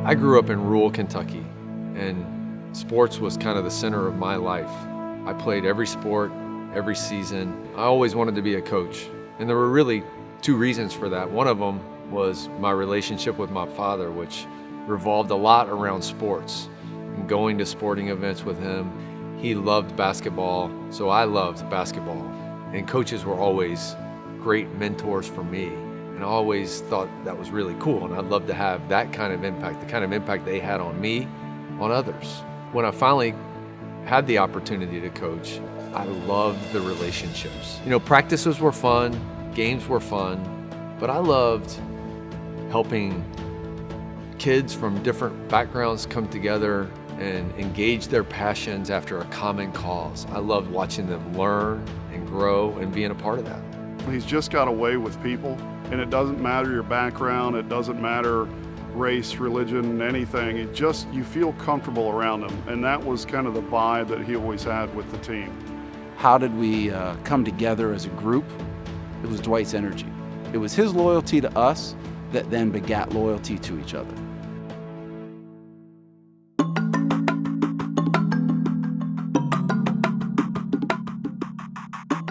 I grew up in rural Kentucky, and sports was kind of the center of my life. I played every sport, every season. I always wanted to be a coach, and there were really two reasons for that. One of them was my relationship with my father, which revolved a lot around sports and going to sporting events with him. He loved basketball, so I loved basketball. And coaches were always great mentors for me. And I always thought that was really cool. And I'd love to have that kind of impact, the kind of impact they had on me, on others. When I finally had the opportunity to coach, I loved the relationships. Practices were fun, games were fun, but I loved helping kids from different backgrounds come together and engage their passions after a common cause. I loved watching them learn and grow and being a part of that. He's just got a way with people, and it doesn't matter your background, it doesn't matter race, religion, anything. You feel comfortable around him, and that was kind of the vibe that he always had with the team. How did we come together as a group? It was Dwight's energy. It was his loyalty to us that then begat loyalty to each other.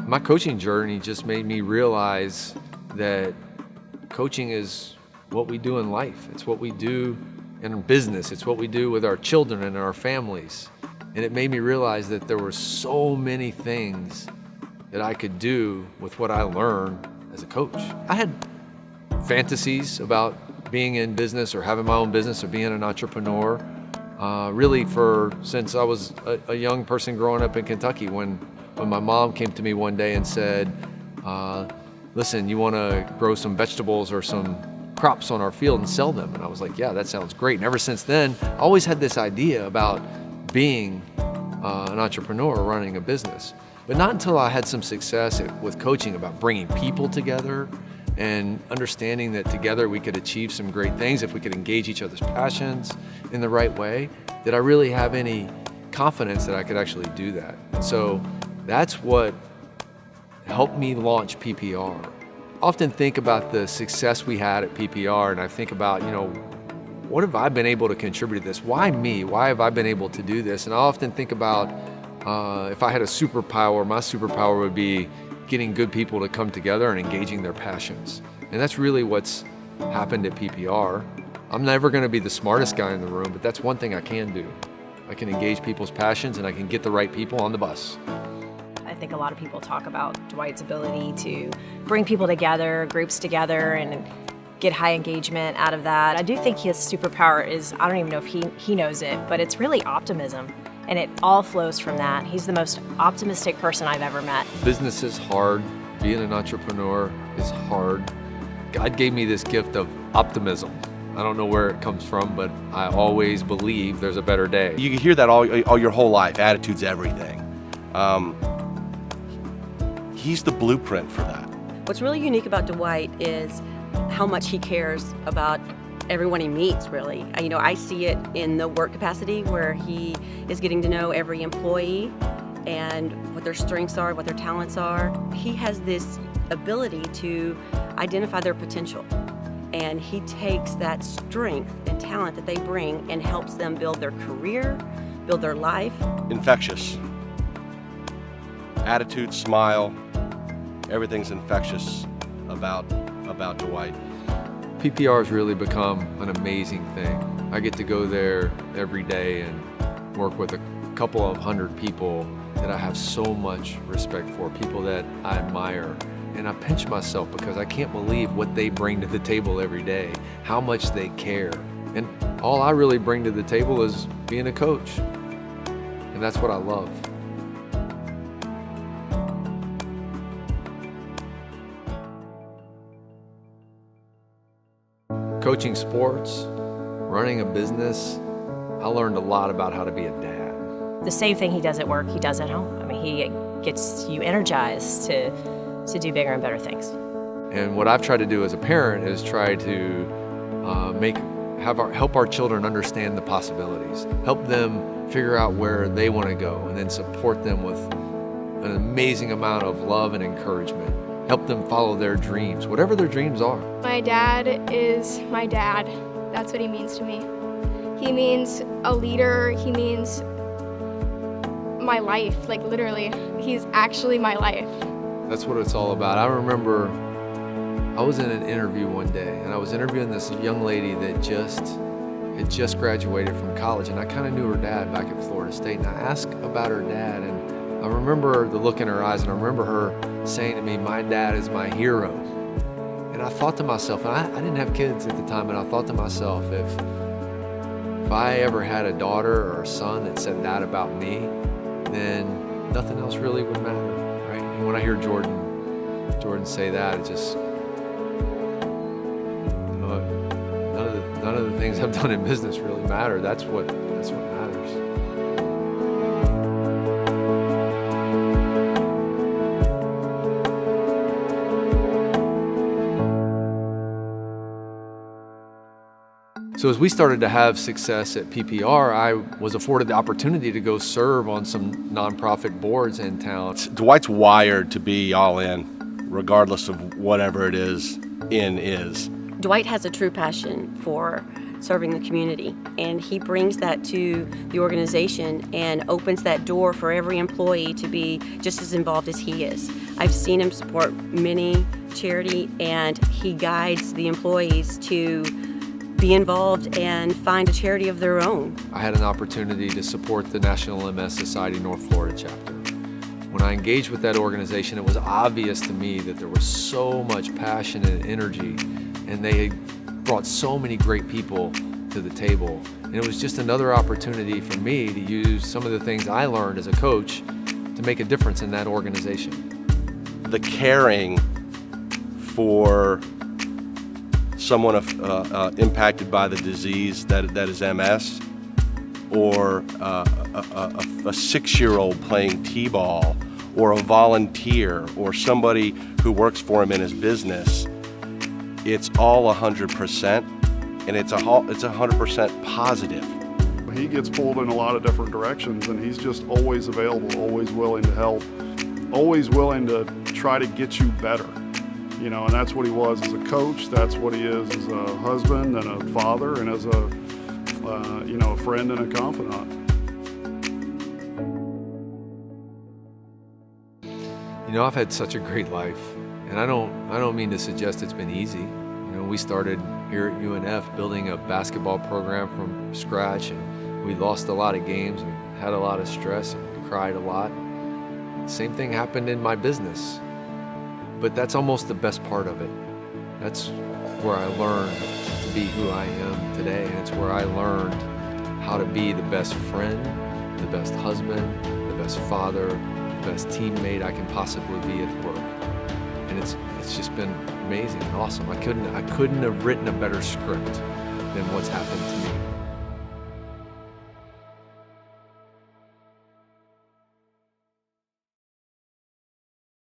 My coaching journey just made me realize that coaching is what we do in life. It's what we do in business. It's what we do with our children and our families. And it made me realize that there were so many things that I could do with what I learned as a coach. I had fantasies about being in business or having my own business or being an entrepreneur, since I was a young person growing up in Kentucky when my mom came to me one day and said, listen, you want to grow some vegetables or some crops on our field and sell them? And I was like, yeah, that sounds great. And ever since then, I always had this idea about being an entrepreneur or running a business. But not until I had some success with coaching about bringing people together and understanding that together we could achieve some great things if we could engage each other's passions in the right way, did I really have any confidence that I could actually do that. And so that's what helped me launch PPR. I often think about the success we had at PPR, and I think about, what have I been able to contribute to this? Why me? Why have I been able to do this? And I often think about if I had a superpower, my superpower would be getting good people to come together and engaging their passions. And that's really what's happened at PPR. I'm never going to be the smartest guy in the room, but that's one thing I can do. I can engage people's passions and I can get the right people on the bus. I think a lot of people talk about Dwight's ability to bring people together, groups together, and get high engagement out of that. I do think his superpower is, I don't even know if he knows it, but it's really optimism. And it all flows from that. He's the most optimistic person I've ever met. Business is hard. Being an entrepreneur is hard. God gave me this gift of optimism. I don't know where it comes from, but I always believe there's a better day. You can hear that all your whole life. Attitude's everything. He's the blueprint for that. What's really unique about Dwight is how much he cares about everyone he meets, really. I see it in the work capacity where he is getting to know every employee and what their strengths are, what their talents are. He has this ability to identify their potential, and he takes that strength and talent that they bring and helps them build their career, build their life. Infectious. Attitude, smile, everything's infectious about Dwight. PPR has really become an amazing thing. I get to go there every day and work with a couple of hundred people that I have so much respect for, people that I admire. And I pinch myself because I can't believe what they bring to the table every day, how much they care. And all I really bring to the table is being a coach. And that's what I love. Coaching sports, running a business, I learned a lot about how to be a dad. The same thing he does at work, he does at home. I mean, he gets you energized to do bigger and better things. And what I've tried to do as a parent is try to help our children understand the possibilities, help them figure out where they want to go, and then support them with an amazing amount of love and encouragement. Help them follow their dreams, whatever their dreams are. My dad is my dad. That's what he means to me. He means a leader. He means my life, like literally. He's actually my life. That's what it's all about. I remember I was in an interview one day, and I was interviewing this young lady that had just graduated from college, and I kind of knew her dad back at Florida State, and I asked about her dad, and I remember the look in her eyes, and I remember her saying to me, "My dad is my hero." And I thought to myself, and I didn't have kids at the time, and I thought to myself, if I ever had a daughter or a son that said that about me, then nothing else really would matter, right? And when I hear Jordan say that, it just, none of the things I've done in business really matter. That's what matters. So as we started to have success at PPR, I was afforded the opportunity to go serve on some nonprofit boards in town. Dwight's wired to be all in, regardless of whatever it is. Dwight has a true passion for serving the community, and he brings that to the organization and opens that door for every employee to be just as involved as he is. I've seen him support many charity, and he guides the employees to be involved and find a charity of their own. I had an opportunity to support the National MS Society North Florida chapter. When I engaged with that organization, it was obvious to me that there was so much passion and energy, and they had brought so many great people to the table. And it was just another opportunity for me to use some of the things I learned as a coach to make a difference in that organization. The caring for someone impacted by the disease that is MS, or a 6-year-old playing t-ball, or a volunteer, or somebody who works for him in his business, it's all 100%, and it's 100% positive. He gets pulled in a lot of different directions, and he's just always available, always willing to help, always willing to try to get you better. You know, and that's what he was as a coach. That's what he is as a husband and a father, and as a a friend and a confidant. You know, I've had such a great life, and I don't mean to suggest it's been easy. You know, we started here at UNF building a basketball program from scratch, and we lost a lot of games and had a lot of stress and cried a lot. Same thing happened in my business. But that's almost the best part of it. That's where I learned to be who I am today, and it's where I learned how to be the best friend, the best husband, the best father, the best teammate I can possibly be at work. And it's just been amazing and awesome. I couldn't have written a better script than what's happened to me.